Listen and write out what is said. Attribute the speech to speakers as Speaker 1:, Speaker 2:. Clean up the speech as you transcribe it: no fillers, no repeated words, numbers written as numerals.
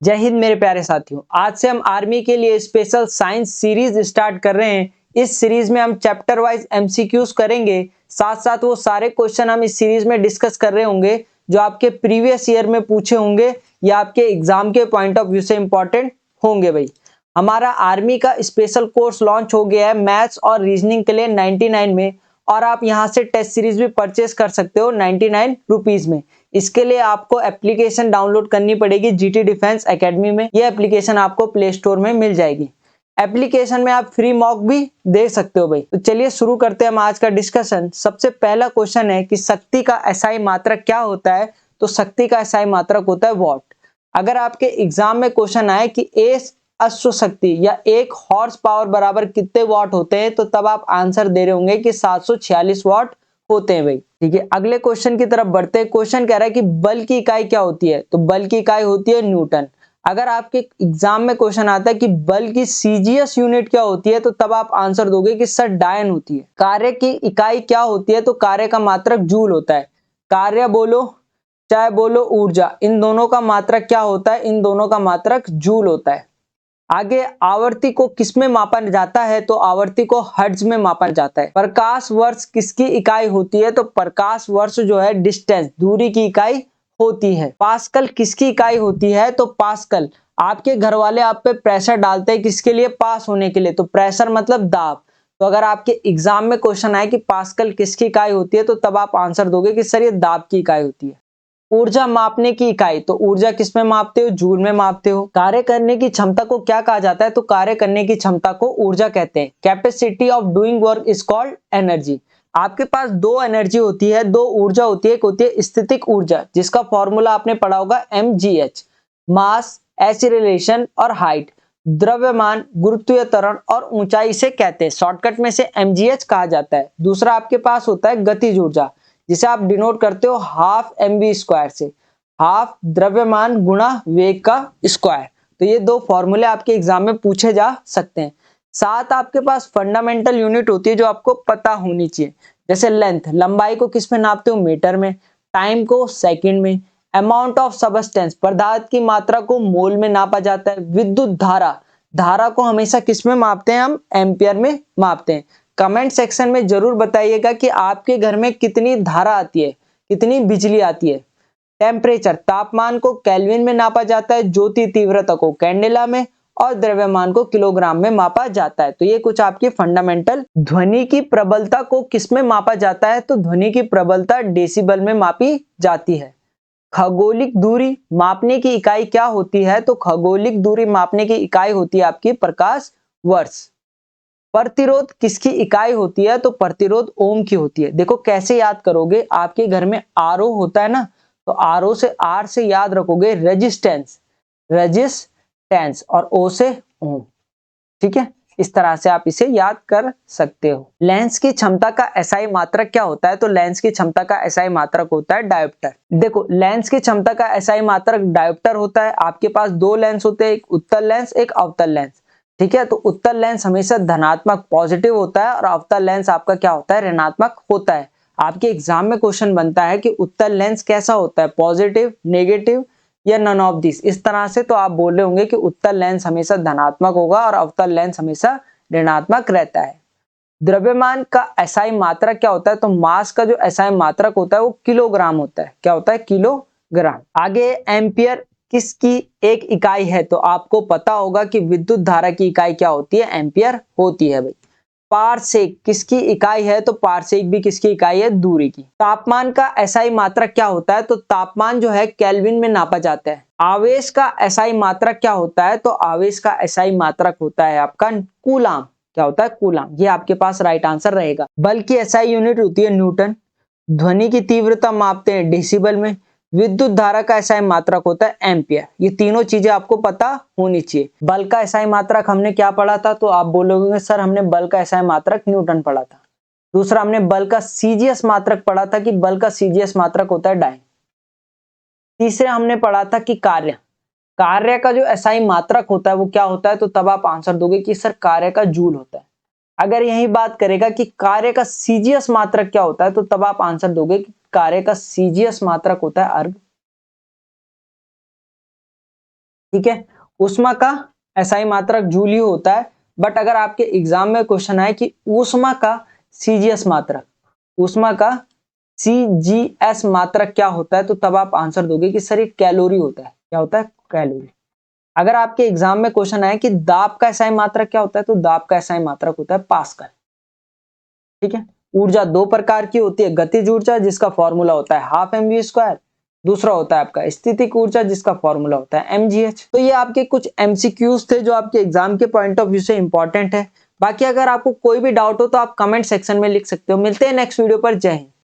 Speaker 1: जय हिंद मेरे प्यारे साथियों, आज से हम आर्मी के लिए स्पेशल साइंस सीरीज स्टार्ट कर रहे हैं। इस सीरीज में हम चैप्टर वाइज एमसीक्यूज करेंगे, साथ साथ वो सारे क्वेश्चन हम इस सीरीज में डिस्कस कर रहे होंगे जो आपके प्रीवियस ईयर में पूछे होंगे या आपके एग्जाम के पॉइंट ऑफ व्यू से इंपॉर्टेंट होंगे। भाई, हमारा आर्मी का स्पेशल कोर्स लॉन्च हो गया है मैथ्स और रीजनिंग के लिए 99 में, और आप यहां से टेस्ट सीरीज भी परचेस कर सकते हो 99 रुपीज में। इसके लिए आपको एप्लीकेशन डाउनलोड करनी पड़ेगी जीटी डिफेंस एकेडमी में। यह एप्लीकेशन आपको प्ले स्टोर में मिल जाएगी। एप्लीकेशन में आप फ्री मॉक भी दे सकते हो। भाई, तो चलिए शुरू करते हैं हम आज का डिस्कशन। सबसे पहला क्वेश्चन है कि शक्ति का एसआई मात्रक क्या होता है। तो शक्ति का एसआई मात्रक होता है वॉट। अगर आपके एग्जाम में क्वेश्चन आए कि एक अश्व शक्ति या 1 हॉर्स पावर बराबर कितने वॉट होते हैं, तो तब आप आंसर दे रहे होंगे कि 746 वॉट होते हैं। भाई ठीक है, अगले क्वेश्चन की तरफ बढ़ते हैं। क्वेश्चन कह रहा है कि बल की इकाई क्या होती है। तो बल की इकाई होती है न्यूटन। अगर आपके एग्जाम में क्वेश्चन आता है कि बल की सीजीएस यूनिट क्या होती है, तो तब आप आंसर दोगे कि सर डायन होती है। कार्य की इकाई क्या होती है। तो कार्य का मात्रक जूल होता है। कार्य बोलो चाहे बोलो ऊर्जा, इन दोनों का मात्रक क्या होता है। इन दोनों का मात्रक जूल होता है। आगे आवर्ती को किसमें मापा जाता है। तो आवर्ती को हर्ट्ज में मापा जाता है। प्रकाश वर्ष किसकी इकाई होती है। तो प्रकाश वर्ष जो है डिस्टेंस, दूरी की इकाई होती है। पास्कल किसकी इकाई होती है। तो पास्कल, आपके घर वाले आप पे प्रेशर डालते हैं किसके लिए, पास होने के लिए। तो प्रेशर मतलब दाब। तो अगर आपके एग्जाम में क्वेश्चन आए कि पास्कल किसकी इकाई होती है, तो तब आप आंसर दोगे कि सर ये दाब की इकाई होती है। ऊर्जा मापने की इकाई, तो ऊर्जा किसमें मापते हो, जूल में मापते हो। कार्य करने की क्षमता को क्या कहा जाता है। तो कार्य करने की क्षमता को ऊर्जा कहते हैं। Capacity of doing work is called energy. आपके पास दो एनर्जी होती है, दो ऊर्जा होती है। एक होती है स्थितिक ऊर्जा, जिसका फॉर्मूला आपने पढ़ा होगा mgh, मास, एक्सीलरेशन और हाइट। द्रव्यमान, गुरुत्वीय त्वरण और ऊंचाई से कहते हैं। शॉर्टकट में से mgh कहा जाता है। दूसरा आपके पास होता है गतिज ऊर्जा, जिसे आप डिनोट करते हो हाफ mv स्क्वायर से। हाफ द्रव्यमान गुणा वेग का स्क्वायर। तो ये दो फॉर्मूले आपके एग्जाम में पूछे जा सकते हैं। साथ आपके पास फंडामेंटल यूनिट होती है जो आपको पता होनी चाहिए। जैसे लेंथ, लंबाई को किस में नापते हो, मीटर में। टाइम को सेकंड में। अमाउंट ऑफ सबस्टेंस, पदार्थ की मात्रा को मोल में नापा जाता है। विद्युत धारा, धारा को हमेशा किस में मापते हैं, हम एम्पियर में मापते हैं। कमेंट सेक्शन में जरूर बताइएगा कि आपके घर में कितनी धारा आती है, कितनी बिजली आती है। टेम्परेचर, तापमान को केल्विन में नापा जाता है। ज्योति तीव्रता को कैंडेला में, और द्रव्यमान को किलोग्राम में मापा जाता है। तो ये कुछ आपकी फंडामेंटल। ध्वनि की प्रबलता को किस में मापा जाता है। तो ध्वनि की प्रबलता डेसिबल में मापी जाती है। खगोलिक दूरी मापने की इकाई क्या होती है। तो खगोलिक दूरी मापने की इकाई होती है आपकी प्रकाश वर्ष। प्रतिरोध किसकी इकाई होती है। तो प्रतिरोध ओम की होती है। देखो कैसे याद करोगे, आपके घर में आरओ होता है ना, तो आरओ से आर से याद रखोगे रेजिस्टेंस, रेजिस्टेंस, और ओ से ओम। ठीक है, इस तरह से आप इसे याद कर सकते हो। लेंस की क्षमता का एसआई मात्रक क्या होता है। तो लेंस की क्षमता का एसआई मात्रक होता है डायोप्टर। देखो, लेंस की क्षमता का एसआई मात्रक डायोप्टर होता है। आपके पास दो लेंस होते हैं, एक उत्तल लेंस, एक अवतल लेंस। ठीक है, तो उत्तल लेंस हमेशा धनात्मक पॉजिटिव होता है, और अवतल लेंस आपका क्या होता है, ऋणात्मक होता है। आपके एग्जाम में क्वेश्चन बनता है कि उत्तल लेंस कैसा होता है, पॉजिटिव, नेगेटिव या नन ऑफ दिस, इस तरह से। तो आप बोल रहे होंगे कि उत्तल लेंस हमेशा धनात्मक होगा और अवतल लेंस हमेशा ऋणात्मक रहता है। द्रव्यमान का एसआई मात्रक क्या होता है। तो मास का जो एसआई मात्रक होता है वो किलोग्राम होता है। क्या होता है, किलोग्राम। आगे एम्पियर किसकी एक इकाई है। तो आपको पता होगा कि विद्युत धारा की इकाई क्या होती है, एम्पियर होती है। भाई, पारसेक किसकी इकाई है। तो पारसेक भी किसकी इकाई है, दूरी की। तापमान का एसआई मात्रक क्या होता है। तो तापमान जो है केल्विन में नापा जाता है। आवेश का एसआई मात्रक क्या होता है। तो आवेश का एसआई मात्रक होता है आपका कूलाम। क्या होता है, कूलाम। ये आपके पास राइट आंसर रहेगा। बल की एसआई यूनिट होती है न्यूटन। ध्वनि की तीव्रता मापते हैं डेसिबल में। विद्युत धारा का एसआई मात्रक होता है एम्पियर। ये तीनों चीजें आपको पता होनी चाहिए। बल का एसआई मात्रक हमने क्या पढ़ा था। तो आप बोलोगे सर हमने बल का एसआई मात्रक न्यूटन पढ़ा था। दूसरा हमने बल का सीजीएस मात्रक पढ़ा था कि बल का सीजीएस मात्रक होता है डाइन। तीसरे हमने पढ़ा था कि कार्य, कार्य का जो एसआई मात्रक होता है वो क्या होता है। तो तब आप आंसर दोगे कि सर कार्य का जूल होता है। अगर यही बात करेगा कि कार्य का सीजीएस मात्रक क्या होता है, तो तब आप आंसर दोगे कि कार्य का सीजीएस मात्रक होता है अर्ग। ठीक है। ऊष्मा का एसआई मात्रक जूल ही होता है, बट अगर आपके एग्जाम में क्वेश्चन आए कि ऊष्मा का सीजीएस मात्रक, ऊष्मा का सीजीएस मात्रक क्या होता है, तो तब आप आंसर दोगे कि सर ये कैलोरी होता है। क्या होता है? कैलोरी। अगर आपके एग्जाम में क्वेश्चन आए कि दाब का एसआई मात्रक क्या होता है, तो दाब का एसआई मात्रक होता है पास्कल। ठीक है। ऊर्जा दो प्रकार की होती है, गतिज ऊर्जा जिसका फॉर्मूला होता है हाफ एम वी स्क्वायर, दूसरा होता है आपका स्थितिक ऊर्जा जिसका फॉर्मूला होता है mgh। तो ये आपके कुछ एमसीक्यूज थे जो आपके एग्जाम के पॉइंट ऑफ व्यू से इंपॉर्टेंट है। बाकी अगर आपको कोई भी डाउट हो तो आप कमेंट सेक्शन में लिख सकते हो। मिलते हैं नेक्स्ट वीडियो पर। जय हिंद।